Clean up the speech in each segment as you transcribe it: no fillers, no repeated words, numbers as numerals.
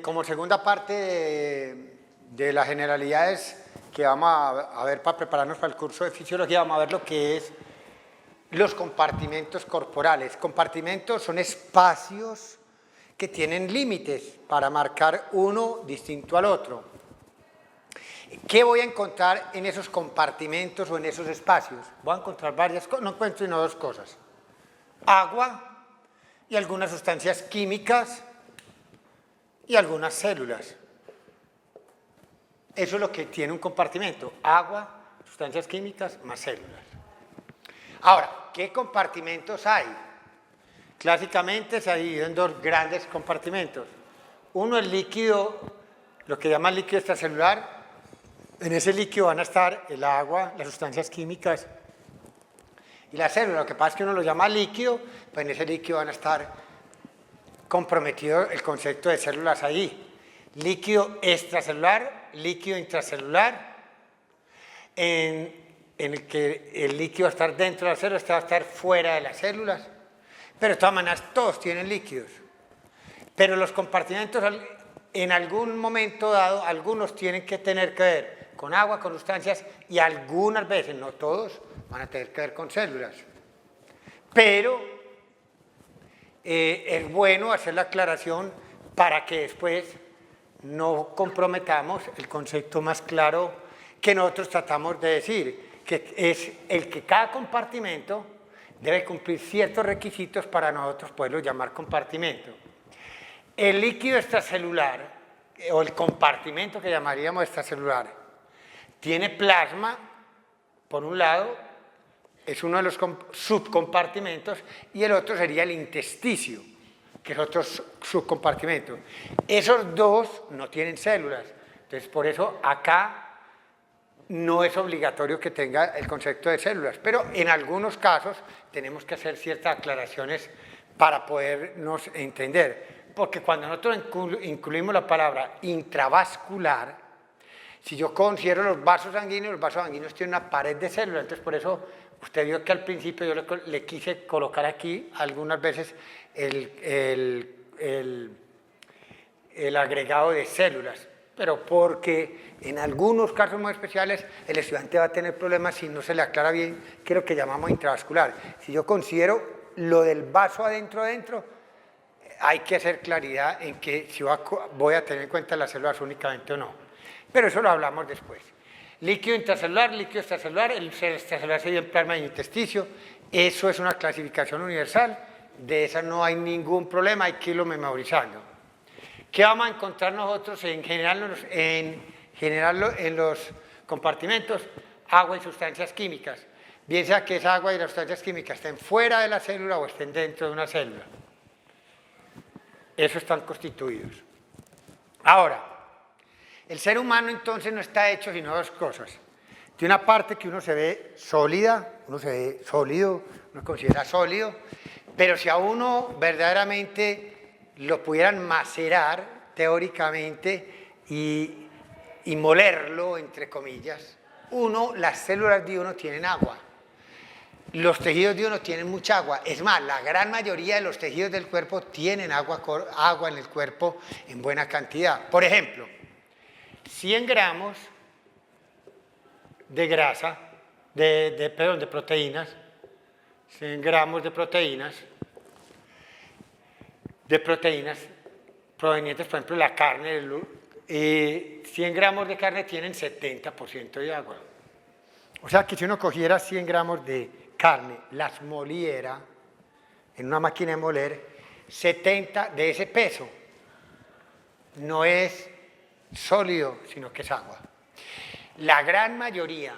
Como segunda parte de las generalidades que vamos a ver para prepararnos para el curso de fisiología, vamos a ver lo que es los compartimentos corporales. Compartimentos son espacios que tienen límites para marcar uno distinto al otro. ¿Qué voy a encontrar en esos compartimentos o en esos espacios? Voy a encontrar varias cosas, no encuentro sino dos cosas: agua y algunas sustancias químicas y algunas células. Eso es lo que tiene un compartimento: agua, sustancias químicas más células. Ahora, ¿qué compartimentos hay? Clásicamente se ha dividido en dos grandes compartimentos. Uno es líquido, lo que llaman líquido extracelular. En ese líquido van a estar el agua, las sustancias químicas y las células. Lo que pasa es que uno lo llama líquido, pues en ese líquido van a estar comprometido el concepto de células ahí. Líquido extracelular, líquido intracelular, en el que el líquido va a estar dentro de las células, este va a estar fuera de las células, pero de todas maneras todos tienen líquidos. Pero los compartimentos en algún momento dado, algunos tienen que tener que ver con agua, con sustancias, y algunas veces, no todos, van a tener que ver con células. Pero es bueno hacer la aclaración para que después no comprometamos el concepto más claro que nosotros tratamos de decir, que es el que cada compartimento debe cumplir ciertos requisitos para nosotros poderlo llamar compartimento. El líquido extracelular, o el compartimento que llamaríamos extracelular, tiene plasma, por un lado, es uno de los subcompartimentos, y el otro sería el intersticio, que es otro subcompartimento. Esos dos no tienen células, entonces por eso acá no es obligatorio que tenga el concepto de células, pero en algunos casos tenemos que hacer ciertas aclaraciones para podernos entender, porque cuando nosotros incluimos la palabra intravascular, si yo considero los vasos sanguíneos tienen una pared de células, entonces por eso usted vio que al principio yo le quise colocar aquí algunas veces el agregado de células, pero porque en algunos casos muy especiales el estudiante va a tener problemas si no se le aclara bien qué es lo que llamamos intravascular. Si yo considero lo del vaso adentro, hay que hacer claridad en que si voy a tener en cuenta las células únicamente o no. Pero eso lo hablamos después. Líquido intracelular, líquido extracelular, el extracelular se divide en plasma y intersticio. Eso es una clasificación universal, de esa no hay ningún problema, hay que irlo memorizando. ¿Qué vamos a encontrar nosotros en general en los compartimentos? Agua y sustancias químicas. Bien sea que esa agua y las sustancias químicas estén fuera de la célula o estén dentro de una célula. Eso están constituidos. Ahora, el ser humano entonces no está hecho sino dos cosas. Tiene una parte que uno se ve sólida, uno se ve sólido, uno considera sólido, pero si a uno verdaderamente lo pudieran macerar teóricamente y molerlo, entre comillas, las células de uno tienen agua. Los tejidos de uno tienen mucha agua. Es más, la gran mayoría de los tejidos del cuerpo tienen agua en el cuerpo en buena cantidad. Por ejemplo, 100 gramos de grasa, de proteínas, 100 gramos de proteínas provenientes, por ejemplo, de la carne, 100 gramos de carne tienen 70% de agua. O sea que si uno cogiera 100 gramos de carne, las moliera en una máquina de moler, 70 de ese peso no es sólido, sino que es agua. La gran mayoría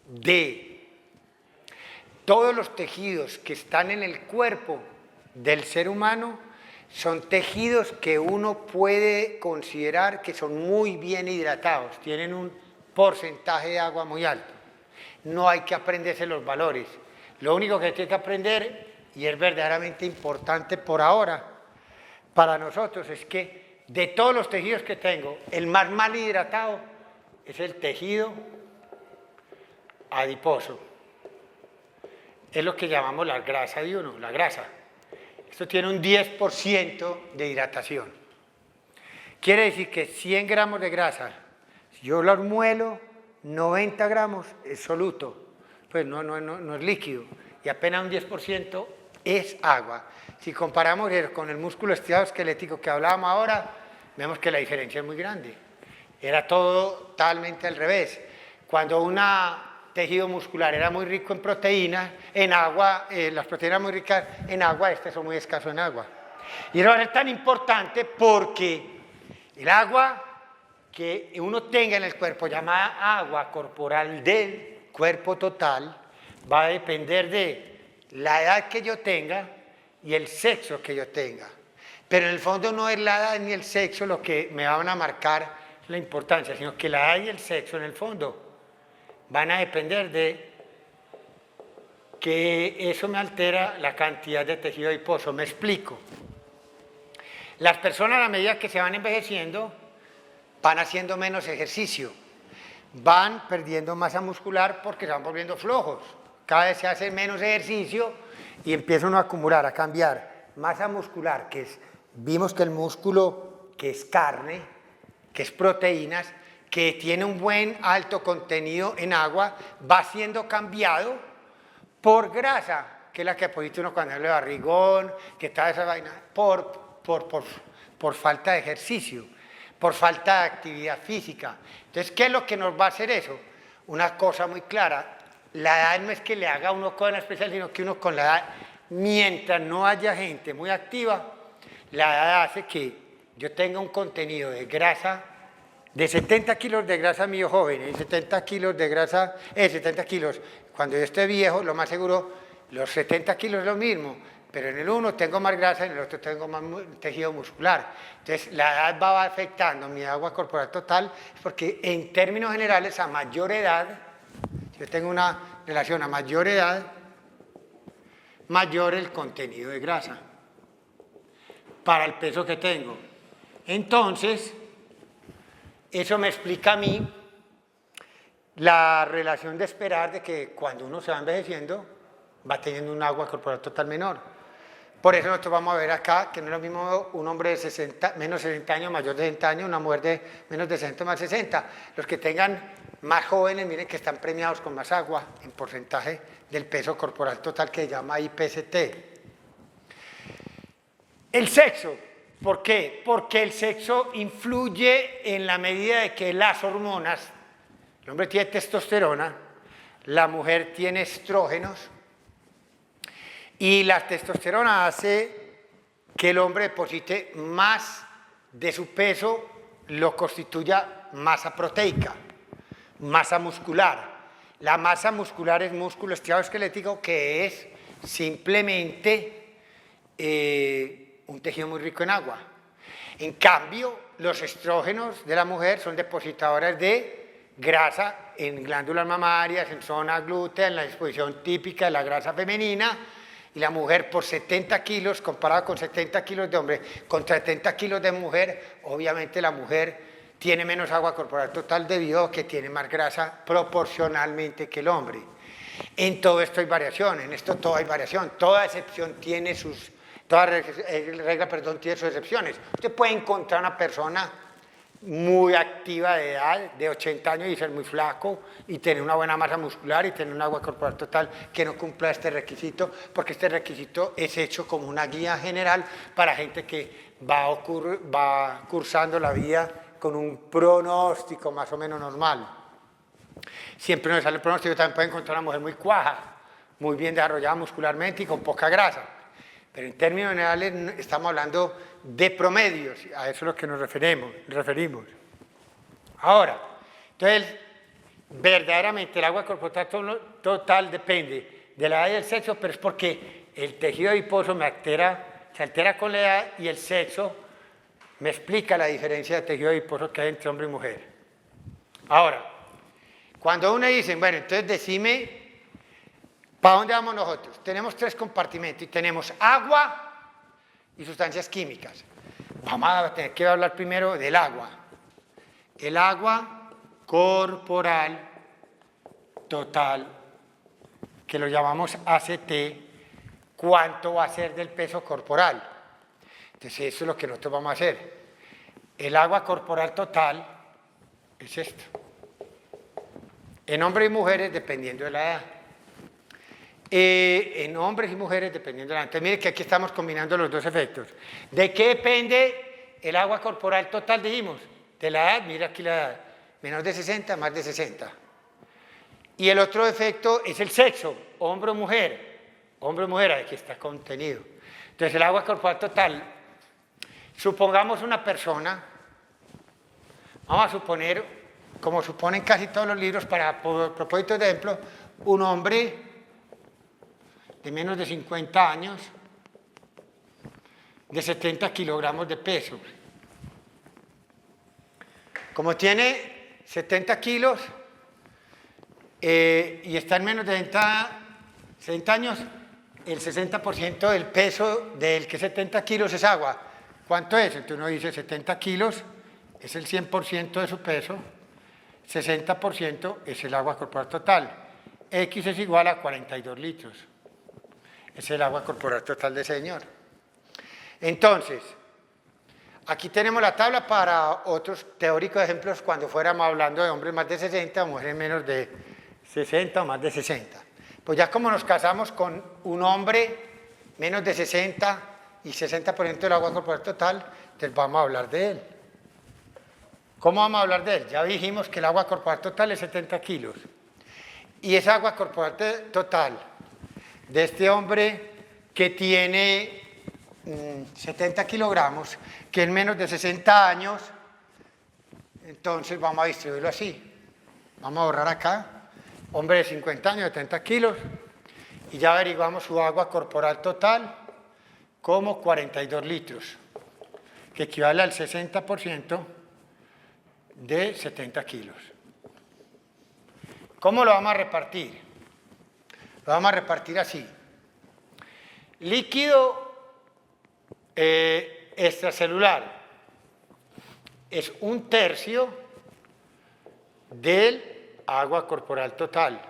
de todos los tejidos que están en el cuerpo del ser humano son tejidos que uno puede considerar que son muy bien hidratados, tienen un porcentaje de agua muy alto. No hay que aprenderse los valores. Lo único que tiene que aprender, y es verdaderamente importante por ahora para nosotros, es que de todos los tejidos que tengo, el más mal hidratado es el tejido adiposo. Es lo que llamamos la grasa de uno, la grasa. Esto tiene un 10% de hidratación. Quiere decir que 100 gramos de grasa, si yo los muelo, 90 gramos es soluto, pues no es líquido, y apenas un 10% es agua. Si comparamos con el músculo estriado esquelético que hablábamos ahora, vemos que la diferencia es muy grande. Era todo totalmente al revés. Cuando un tejido muscular era muy rico en proteínas, en agua, las proteínas muy ricas en agua, este son muy escasos en agua. Y eso es tan importante porque el agua que uno tenga en el cuerpo, llamada agua corporal del cuerpo total, va a depender de la edad que yo tenga y el sexo que yo tenga. Pero en el fondo no es la edad ni el sexo lo que me van a marcar la importancia, sino que la edad y el sexo en el fondo van a depender de que eso me altera la cantidad de tejido adiposo. Me explico. Las personas a medida que se van envejeciendo van haciendo menos ejercicio, van perdiendo masa muscular porque se van volviendo flojos. Cada vez se hace menos ejercicio y empieza uno a acumular, a cambiar masa muscular, vimos que el músculo que es carne, que es proteínas, que tiene un buen alto contenido en agua, va siendo cambiado por grasa, que es la que pusiste uno cuando habla de barrigón, que está esa vaina, por falta de ejercicio, por falta de actividad física. Entonces, ¿qué es lo que nos va a hacer eso? Una cosa muy clara, la edad no es que le haga uno cosa especial, sino que uno con la edad, mientras no haya gente muy activa, la edad hace que yo tenga un contenido de grasa, de 70 kilos de grasa mío joven, y 70 kilos de grasa, 70 kilos, cuando yo esté viejo, lo más seguro, los 70 kilos es lo mismo, pero en el uno tengo más grasa, en el otro tengo más tejido muscular. Entonces, la edad va afectando mi agua corporal total, porque en términos generales, a mayor edad, si yo tengo una relación a mayor edad, mayor el contenido de grasa para el peso que tengo. Entonces, eso me explica a mí la relación de esperar de que cuando uno se va envejeciendo, va teniendo un agua corporal total menor. Por eso nosotros vamos a ver acá que no es lo mismo un hombre de menos de 60 años, mayor de 60 años, una mujer de menos de 60, más 60. Los que tengan más jóvenes, miren que están premiados con más agua en porcentaje del peso corporal total que se llama IPST. El sexo. ¿Por qué? Porque el sexo influye en la medida de que las hormonas, el hombre tiene testosterona, la mujer tiene estrógenos, y la testosterona hace que el hombre deposite más de su peso, lo constituya masa proteica, masa muscular. La masa muscular es músculo estriado esquelético, que es simplemente un tejido muy rico en agua. En cambio, los estrógenos de la mujer son depositadores de grasa en glándulas mamarias, en zona glútea, en la disposición típica de la grasa femenina, y la mujer por 70 kilos, comparado con 70 kilos de hombre, contra 70 kilos de mujer, obviamente la mujer tiene menos agua corporal total debido a que tiene más grasa proporcionalmente que el hombre. En todo esto hay variación, en esto todo hay variación, toda excepción tiene sus... Toda regla, tiene sus excepciones. Usted puede encontrar una persona muy activa de edad, de 80 años y ser muy flaco y tener una buena masa muscular y tener un agua corporal total que no cumpla este requisito, porque este requisito es hecho como una guía general para gente que va cursando la vida con un pronóstico más o menos normal. Siempre nos sale el pronóstico, también puede encontrar una mujer muy cuaja, muy bien desarrollada muscularmente y con poca grasa. Pero en términos generales estamos hablando de promedios, a eso es a lo que nos referimos. Ahora, entonces, verdaderamente el agua corporal total depende de la edad y el sexo, pero es porque el tejido adiposo se altera con la edad y el sexo me explica la diferencia de tejido adiposo que hay entre hombre y mujer. Ahora, cuando uno dice, bueno, entonces decime, ¿para dónde vamos nosotros? Tenemos 3 compartimentos y tenemos agua y sustancias químicas. Vamos a tener que hablar primero del agua. El agua corporal total, que lo llamamos ACT, ¿cuánto va a ser del peso corporal? Entonces eso es lo que nosotros vamos a hacer. el agua corporal total es esto. En hombres y mujeres dependiendo de la edad. En hombres y mujeres dependiendo de la edad. Entonces mire que aquí estamos combinando los dos efectos. ¿De qué depende el agua corporal total? Dijimos, de la edad, mira aquí la edad, menos de 60, más de 60. Y el otro efecto es el sexo, hombre o mujer. Hombre o mujer, aquí está contenido. Entonces el agua corporal total, supongamos una persona, vamos a suponer, como suponen casi todos los libros para propósitos de ejemplo, un hombre de menos de 50 años, de 70 kilogramos de peso. Como tiene 70 kilos y está en menos de 60 años, el 60% del peso del que 70 kilos es agua. ¿Cuánto es? Entonces uno dice 70 kilos es el 100% de su peso, 60% es el agua corporal total. X es igual a 42 litros. Es el agua corporal total de ese señor. Entonces, aquí tenemos la tabla para otros teóricos ejemplos cuando fuéramos hablando de hombres más de 60 o mujeres menos de 60 o más de 60. Pues ya como nos casamos con un hombre menos de 60 y 60% del agua corporal total, entonces vamos a hablar de él. ¿Cómo vamos a hablar de él? Ya dijimos que el agua corporal total es 70 kilos. Y esa agua corporal total de este hombre que tiene 70 kilogramos, que es menos de 60 años, entonces vamos a distribuirlo así. Vamos a borrar acá, hombre de 50 años, 70 kilos, y ya averiguamos su agua corporal total como 42 litros, que equivale al 60% de 70 kilos. ¿Cómo lo vamos a repartir? Lo vamos a repartir así. Líquido extracelular es 1/3 del agua corporal total.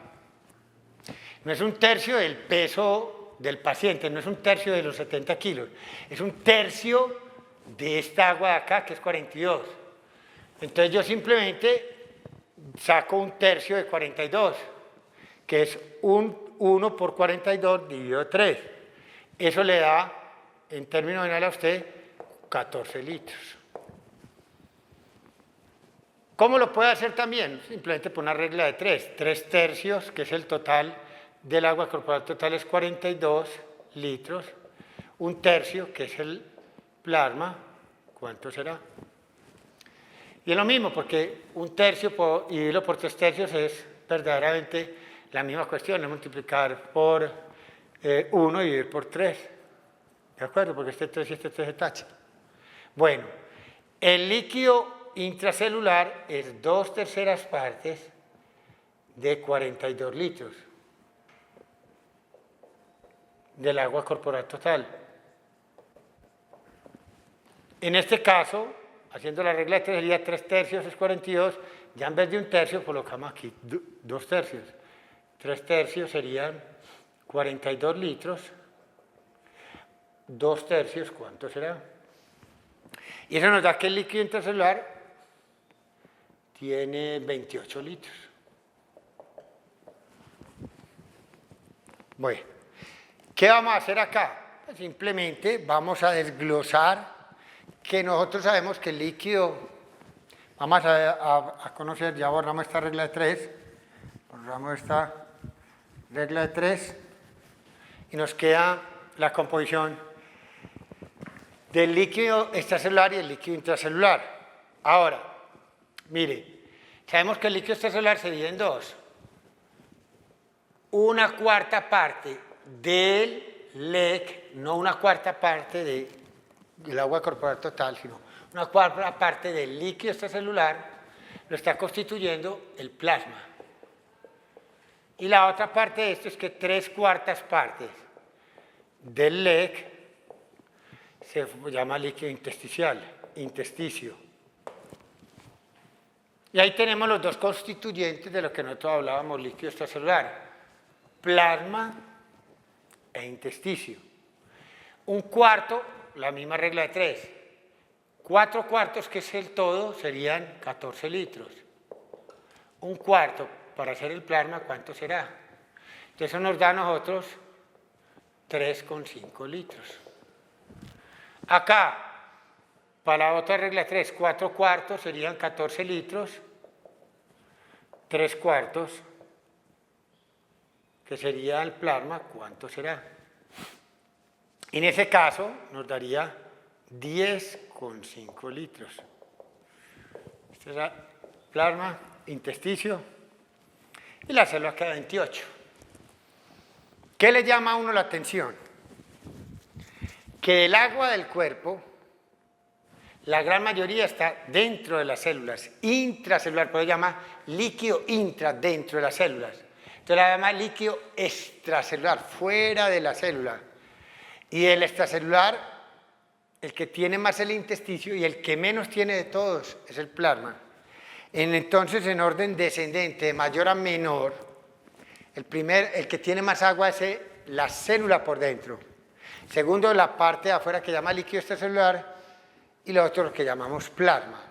No es 1/3 del peso del paciente, no es 1/3 de los 70 kilos, es 1/3 de esta agua de acá, que es 42. Entonces yo simplemente saco 1/3 de 42, que es 1 por 42 dividido 3. Eso le da, en términos generales a usted, 14 litros. ¿Cómo lo puede hacer también? Simplemente por una regla de 3. 3/3, que es el total del agua corporal total, es 42 litros. 1/3, que es el plasma, ¿cuánto será? Y es lo mismo, porque 1/3 dividirlo por 3/3 es verdaderamente la misma cuestión, es multiplicar por 1 y dividir por 3. ¿De acuerdo? Porque este 3 y este 3 se tachan. Bueno, el líquido intracelular es 2/3 partes de 42 litros del agua corporal total. En este caso, haciendo la regla de 3 sería 3/3 es 42, ya en vez de 1/3 colocamos aquí 2/3. 3/3 serían 42 litros, 2/3, ¿cuánto será? Y eso nos da que el líquido intracelular tiene 28 litros. Bueno, ¿qué vamos a hacer acá? Pues simplemente vamos a desglosar que nosotros sabemos que el líquido, vamos a conocer, ya borramos esta regla de 3, borramos esta regla de 3 y nos queda la composición del líquido extracelular y el líquido intracelular. Ahora, mire, sabemos que el líquido extracelular se divide en dos. 1/4 parte del LEC, no 1/4 parte del agua corporal total, sino 1/4 parte del líquido extracelular lo está constituyendo el plasma. Y la otra parte de esto es que 3/4 partes del LEC se llama líquido intersticio. Y ahí tenemos los dos constituyentes de lo que nosotros hablábamos, líquido extracelular, plasma e intersticio. 1/4, la misma regla de 3, 4 cuartos, que es el todo, serían 14 litros. Un cuarto para hacer el plasma, ¿cuánto será? Entonces eso nos da a nosotros 3,5 litros. Acá, para la otra regla 3, 4 cuartos serían 14 litros, 3 cuartos, que sería el plasma, ¿cuánto será? En ese caso nos daría 10,5 litros. Este será plasma, intersticio, y la célula queda 28. ¿Qué le llama a uno la atención? Que el agua del cuerpo, la gran mayoría está dentro de las células, intracelular, por eso se llama líquido intra dentro de las células. Entonces la llama líquido extracelular, fuera de la célula. Y el extracelular, el que tiene más el intersticio y el que menos tiene de todos es el plasma. Entonces, en orden descendente, de mayor a menor, el que tiene más agua es la célula por dentro. Segundo, la parte de afuera que llama líquido extracelular, y lo otro lo que llamamos plasma,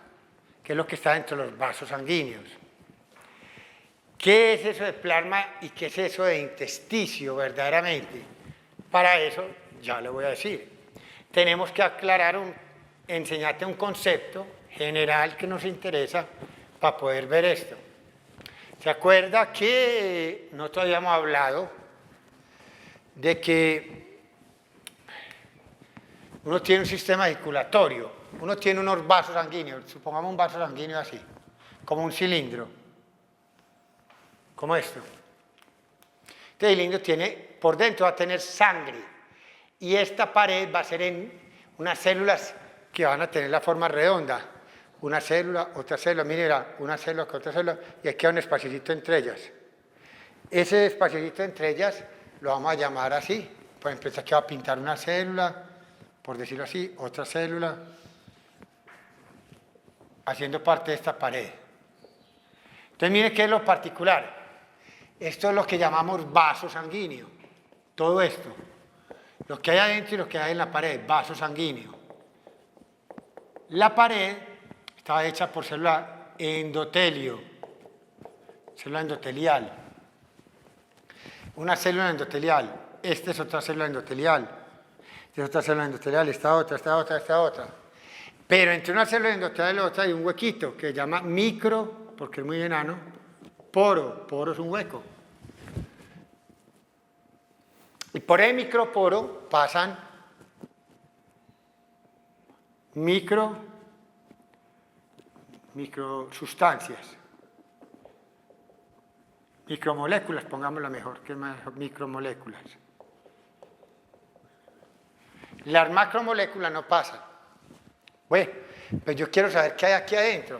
que es lo que está dentro de los vasos sanguíneos. ¿Qué es eso de plasma y qué es eso de intersticio verdaderamente? Para eso ya le voy a decir. Tenemos que aclarar, enseñarte un concepto general que nos interesa para poder ver esto. ¿Se acuerda que nosotros habíamos hablado de que uno tiene un sistema circulatorio, uno tiene unos vasos sanguíneos, supongamos un vaso sanguíneo así, como un cilindro, como esto. Este cilindro tiene, por dentro va a tener sangre, y esta pared va a ser en unas células que van a tener la forma redonda. Una célula, otra célula, mira, una célula con otra célula, y aquí hay un espaciocito entre ellas. Ese espaciocito entre ellas lo vamos a llamar así. Por ejemplo, aquí va a pintar una célula, por decirlo así, otra célula, haciendo parte de esta pared. Entonces, mire qué es lo particular. Esto es lo que llamamos vaso sanguíneo. Todo esto. Lo que hay adentro y lo que hay en la pared, vaso sanguíneo. La pared está hecha por célula endotelio, célula endotelial. Una célula endotelial, esta es otra célula endotelial, esta es otra célula endotelial, esta otra, esta otra, esta otra. Pero entre una célula endotelial y la otra hay un huequito que se llama micro, porque es muy enano, poro, poro es un hueco. Y por el microporo pasan microsustancias, micromoléculas, pongámoslo mejor, que es mejor, micromoléculas. Las macromoléculas no pasan. Bueno, pues yo quiero saber qué hay aquí adentro.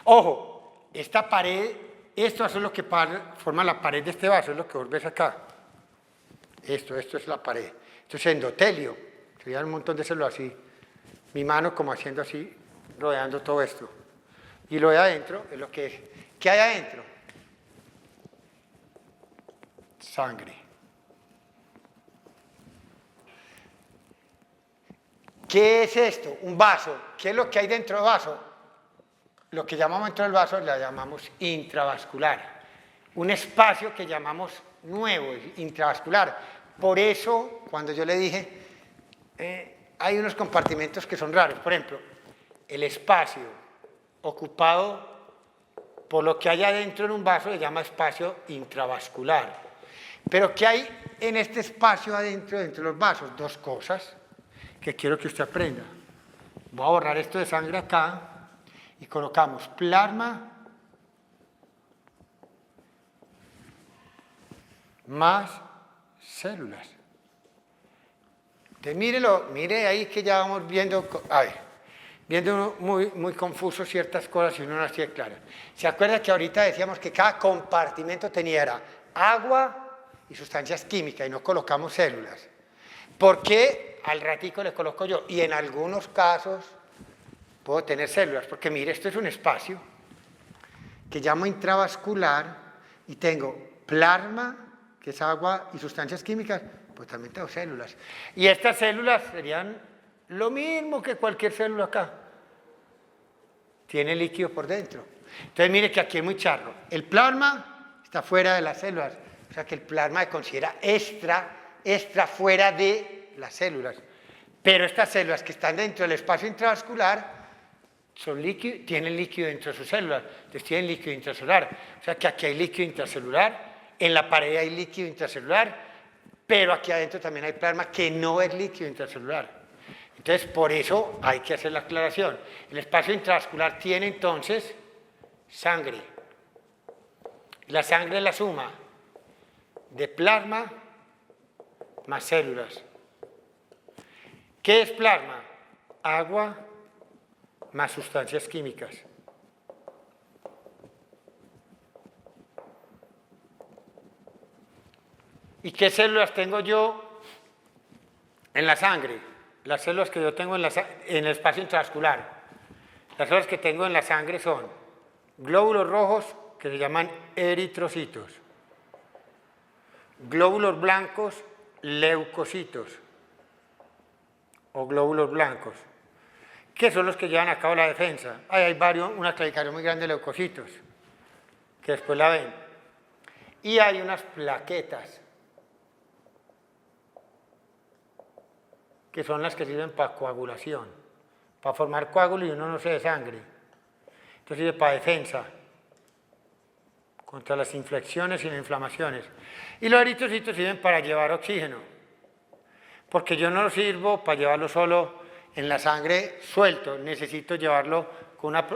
Ojo, esta pared, esto es lo que forma la pared de este vaso, es lo que vos ves acá. Esto es la pared. Esto es endotelio. Serían un montón de células así. Mi mano como haciendo así, rodeando todo esto. Y lo de adentro es lo que es. ¿Qué hay adentro? Sangre. ¿Qué es esto? Un vaso. ¿Qué es lo que hay dentro del vaso? Lo que llamamos dentro del vaso la llamamos intravascular. Un espacio que llamamos nuevo, intravascular. Por eso, cuando yo le dije, hay unos compartimentos que son raros. Por ejemplo, el espacio ocupado por lo que hay adentro en un vaso se llama espacio intravascular. Pero ¿qué hay en este espacio adentro, dentro de los vasos? Dos cosas que quiero que usted aprenda. Voy a borrar esto de sangre acá y colocamos plasma más células. Entonces, mire ahí que ya vamos viendo, viendo muy confuso ciertas cosas y uno no las tiene claras. ¿Se acuerda que ahorita decíamos que cada compartimento tenía agua y sustancias químicas y no colocamos células? ¿Por qué al ratico le coloco yo? Y en algunos casos puedo tener células, porque mire, esto es un espacio que llamo intravascular y tengo plasma, que es agua y sustancias químicas, pues también tengo células. Y estas células serían lo mismo que cualquier célula acá. tiene líquido por dentro. Entonces mire que aquí es muy charro. El plasma está fuera de las células, o sea que el plasma se considera extra fuera de las células. Pero estas células que están dentro del espacio intravascular tienen líquido dentro de sus células, entonces tienen líquido intracelular. O sea que aquí hay líquido intracelular, en la pared hay líquido intracelular, pero aquí adentro también hay plasma que no es líquido intracelular. Entonces, por eso hay que hacer la aclaración. El espacio intravascular tiene entonces sangre. La sangre es la suma de plasma más células. ¿Qué es plasma? Agua más sustancias químicas. ¿Y qué células tengo yo en la sangre? Las células que yo tengo en el espacio intravascular. Las células que tengo en la sangre son glóbulos rojos, que se llaman eritrocitos. Glóbulos blancos, leucocitos. O glóbulos blancos. ¿Qué son los que llevan a cabo la defensa? Hay una clasificación muy grande de leucocitos, que después la ven. Y hay unas plaquetas, que son las que sirven para coagulación, para formar coágulo y uno no se desangre. Entonces sirve para defensa, contra las infecciones y las inflamaciones. Y los eritrocitos sirven para llevar oxígeno, porque yo no lo sirvo para llevarlo solo en la sangre suelto, necesito llevarlo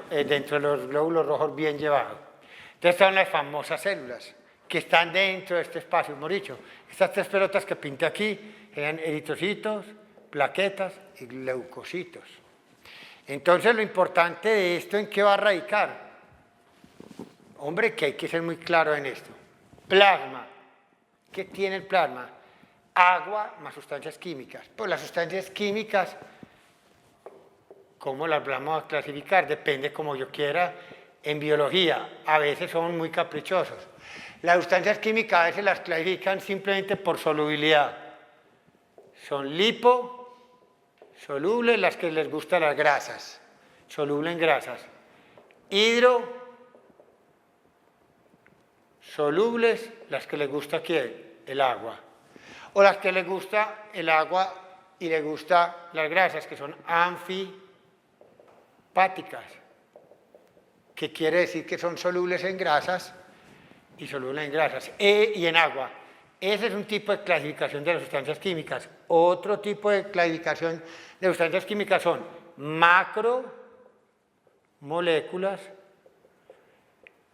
dentro de los glóbulos rojos bien llevado. Entonces están las famosas células que están dentro de este espacio, hemos dicho. Estas tres pelotas que pinté aquí eran eritrocitos, plaquetas y leucocitos. Entonces lo importante de esto, ¿en qué va a radicar? Hombre, que hay que ser muy claro en esto. Plasma. ¿Qué tiene el plasma? Agua más sustancias químicas. Pues las sustancias químicas, ¿cómo las vamos a clasificar? Depende como yo quiera. En biología, a veces son muy caprichosos. Las sustancias químicas a veces las clasifican simplemente por solubilidad. Son liposolubles, las que les gustan las grasas, solubles en grasas. Hidrosolubles, las que les gusta ¿quién? El agua. O las que les gusta el agua y les gusta las grasas, que son anfipáticas, que quiere decir que son solubles en grasas y solubles en grasas, y en agua. Ese es un tipo de clasificación de las sustancias químicas. Otro tipo de clasificación de sustancias químicas son macromoléculas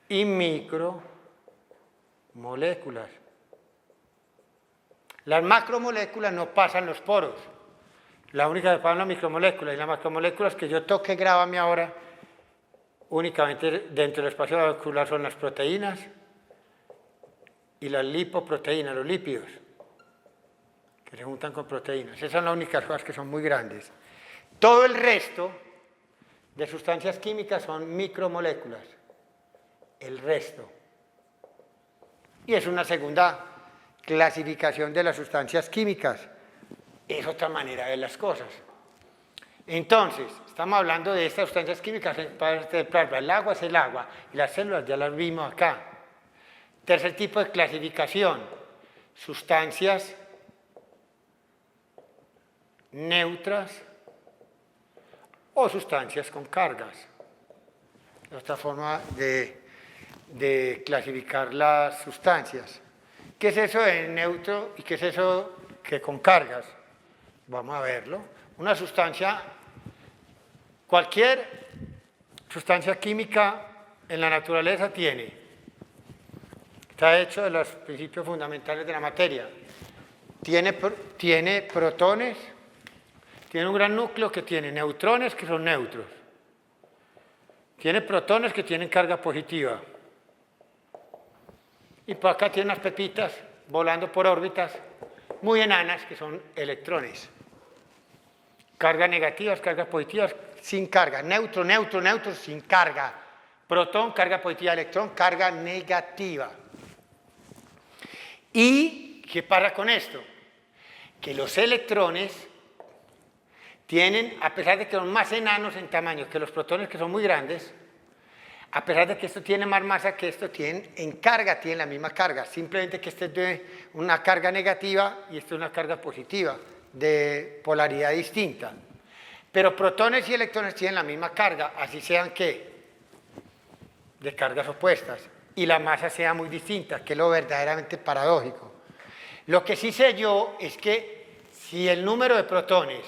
y micromoléculas. Las macromoléculas no pasan los poros. La única que pasan las micromoléculas. Y las macromoléculas que yo toque, grábame ahora, únicamente dentro del espacio vascular son las proteínas y las lipoproteínas, los lípidos, que se juntan con proteínas. Esas son las únicas cosas que son muy grandes. Todo el resto de sustancias químicas son micromoléculas. El resto. Y es una segunda clasificación de las sustancias químicas. Es otra manera de las cosas. Entonces, estamos hablando de estas sustancias químicas en parte del plasma. El agua es el agua y las células ya las vimos acá. Tercer tipo de clasificación, sustancias neutras o sustancias con cargas. Otra forma de clasificar las sustancias. ¿Qué es eso de neutro y qué es eso que con cargas? Vamos a verlo. Una sustancia, cualquier sustancia química en la naturaleza está hecho de los principios fundamentales de la materia. Tiene protones, tiene un gran núcleo que tiene neutrones que son neutros. Tiene protones que tienen carga positiva. Y por acá tiene unas pepitas volando por órbitas muy enanas que son electrones. Cargas negativas, cargas positivas, sin carga. Neutro, sin carga. Protón, carga positiva, electrón, carga negativa. ¿Y qué pasa con esto? Que los electrones tienen, a pesar de que son más enanos en tamaño que los protones, que son muy grandes, a pesar de que esto tiene más masa que esto, en carga tienen la misma carga, simplemente que este es de una carga negativa y esto es una carga positiva, de polaridad distinta. Pero protones y electrones tienen la misma carga, así sean ¿qué? De cargas opuestas, y la masa sea muy distinta, que es lo verdaderamente paradójico. Lo que sí sé yo es que si el número de protones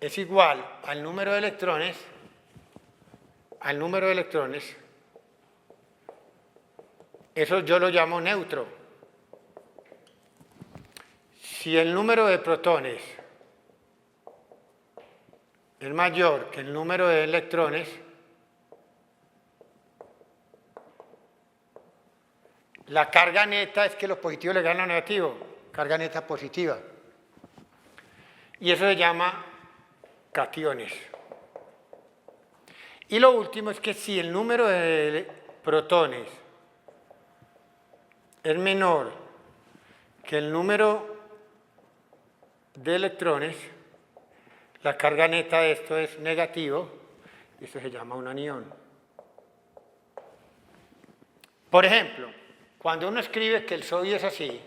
es igual al número de electrones, eso yo lo llamo neutro. Si el número de protones es mayor que el número de electrones, la carga neta es que lo positivo le gana a lo negativo, carga neta positiva. Y eso se llama cationes. Y lo último es que si el número de protones es menor que el número de electrones, la carga neta de esto es negativo, y eso se llama un anión. Por ejemplo, cuando uno escribe que el sodio es así,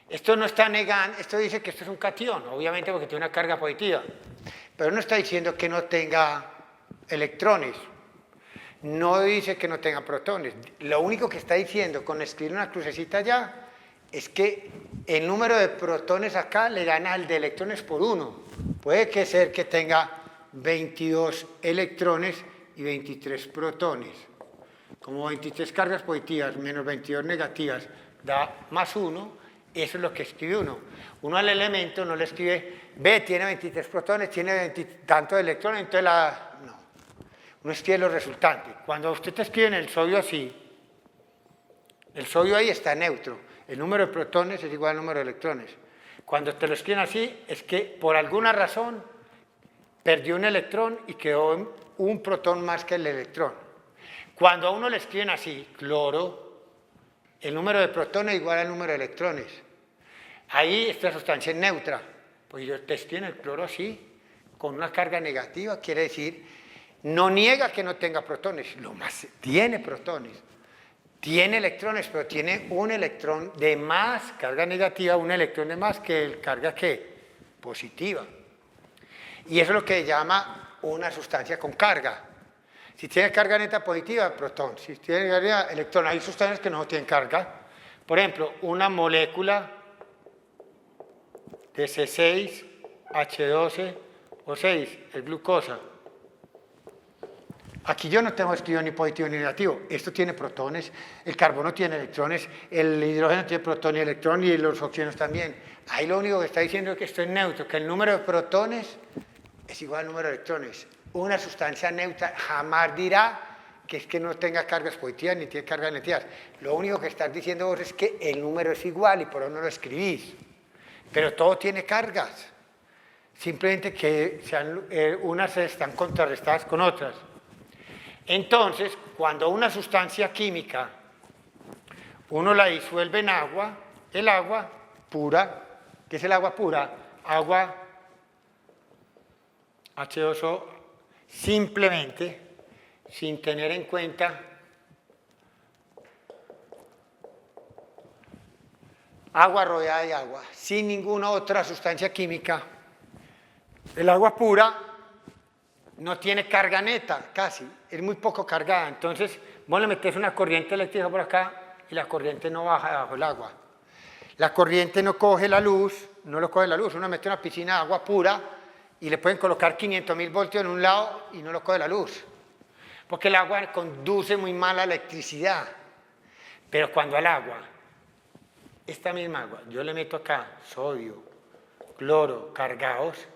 esto no está negando, esto dice que esto es un catión, obviamente porque tiene una carga positiva, pero no está diciendo que no tenga electrones, no dice que no tenga protones. Lo único que está diciendo con escribir una crucecita allá es que el número de protones acá le gana al de electrones por 1. Puede que ser que tenga 22 electrones y 23 protones. Como 23 cargas positivas menos 22 negativas da más 1, eso es lo que escribe uno. Uno al elemento no le escribe, ve, tiene 23 protones, tiene 20 tantos electrones, entonces no. Uno escribe los resultantes. Cuando usted te escribe en el sodio así, el sodio ahí está neutro. El número de protones es igual al número de electrones. Cuando te lo escriben así, es que por alguna razón perdió un electrón y quedó un protón más que el electrón. Cuando a uno le escriben así, cloro, el número de protones es igual al número de electrones. Ahí esta sustancia es neutra. Pues yo te escriben el cloro así, con una carga negativa, quiere decir, no niega que no tenga protones, lo más, tiene protones. Tiene electrones, pero tiene un electrón de más, carga negativa, un electrón de más que el carga ¿qué? Positiva. Y eso es lo que se llama una sustancia con carga. Si tiene carga neta positiva, protón. Si tiene carga electrón, hay sustancias que no tienen carga. Por ejemplo, una molécula de C6, H12O6, es glucosa. Aquí yo no tengo escrito ni positivo ni negativo. Esto tiene protones, el carbono tiene electrones, el hidrógeno tiene protón y electrón y los oxígenos también. Ahí lo único que está diciendo es que esto es neutro, que el número de protones es igual al número de electrones. Una sustancia neutra jamás dirá que es que no tenga cargas positivas ni tiene cargas negativas. Lo único que estás diciendo vos es que el número es igual y por eso no lo escribís. Pero todo tiene cargas. Simplemente que unas están contrarrestadas con otras. Entonces, cuando una sustancia química, uno la disuelve en agua, el agua pura, ¿qué es el agua pura? Agua H2O, simplemente, sin tener en cuenta agua rodeada de agua, sin ninguna otra sustancia química. El agua pura no tiene carga neta, casi, es muy poco cargada. Entonces, vos le metes una corriente eléctrica por acá y la corriente no baja debajo del agua. La corriente no coge la luz, no lo coge la luz. Uno mete una piscina de agua pura y le pueden colocar 500.000 voltios en un lado y no lo coge la luz. Porque el agua conduce muy mal la electricidad. Pero cuando al agua, esta misma agua, yo le meto acá sodio, cloro, cargados,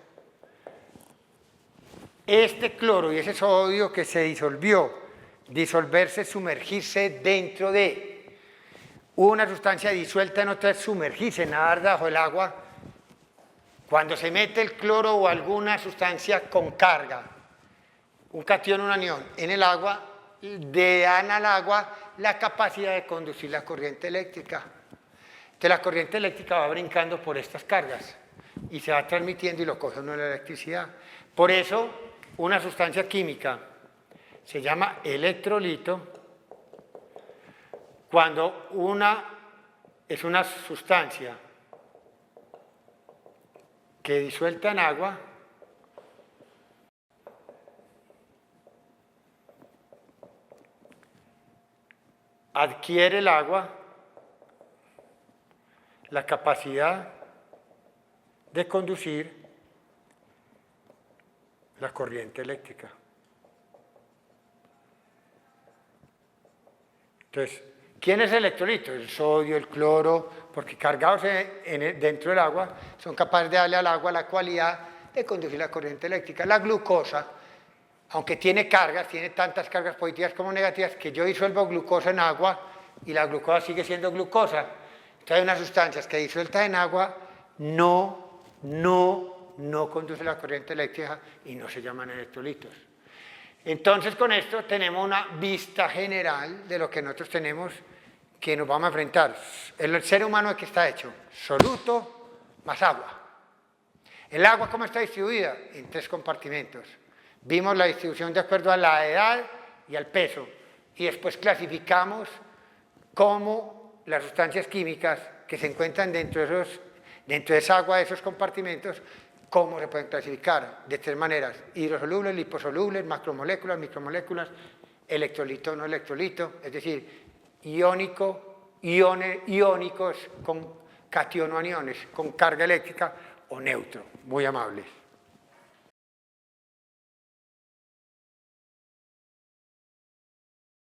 este cloro y ese sodio que se disolvió, disolverse, sumergirse dentro de una sustancia disuelta en otra, sumergirse, nadar bajo el agua. Cuando se mete el cloro o alguna sustancia con carga, un catión o un anión, en el agua, dan al agua la capacidad de conducir la corriente eléctrica. Entonces la corriente eléctrica va brincando por estas cargas y se va transmitiendo y lo coge uno de la electricidad. Por eso una sustancia química se llama electrolito cuando es una sustancia que disuelta en agua adquiere el agua la capacidad de conducir la corriente eléctrica. Entonces, ¿quién es el electrolito? El sodio, el cloro, porque cargados dentro del agua son capaces de darle al agua la cualidad de conducir la corriente eléctrica. La glucosa, aunque tiene cargas, tiene tantas cargas positivas como negativas, que yo disuelvo glucosa en agua y la glucosa sigue siendo glucosa. Entonces hay unas sustancias que disueltas en agua no conducen la corriente eléctrica y no se llaman electrolitos. Entonces con esto tenemos una vista general de lo que nosotros tenemos que nos vamos a enfrentar. El ser humano, ¿de qué está hecho? Soluto más agua. ¿El agua cómo está distribuida? En 3 compartimentos. Vimos la distribución de acuerdo a la edad y al peso. Y después clasificamos cómo las sustancias químicas que se encuentran dentro de esa agua, de esos compartimentos, cómo se pueden clasificar de 3 maneras: hidrosolubles, liposolubles, macromoléculas, micromoléculas, electrolito, no electrolito, es decir, iónicos con cationo aniones, con carga eléctrica, o neutro. Muy amables.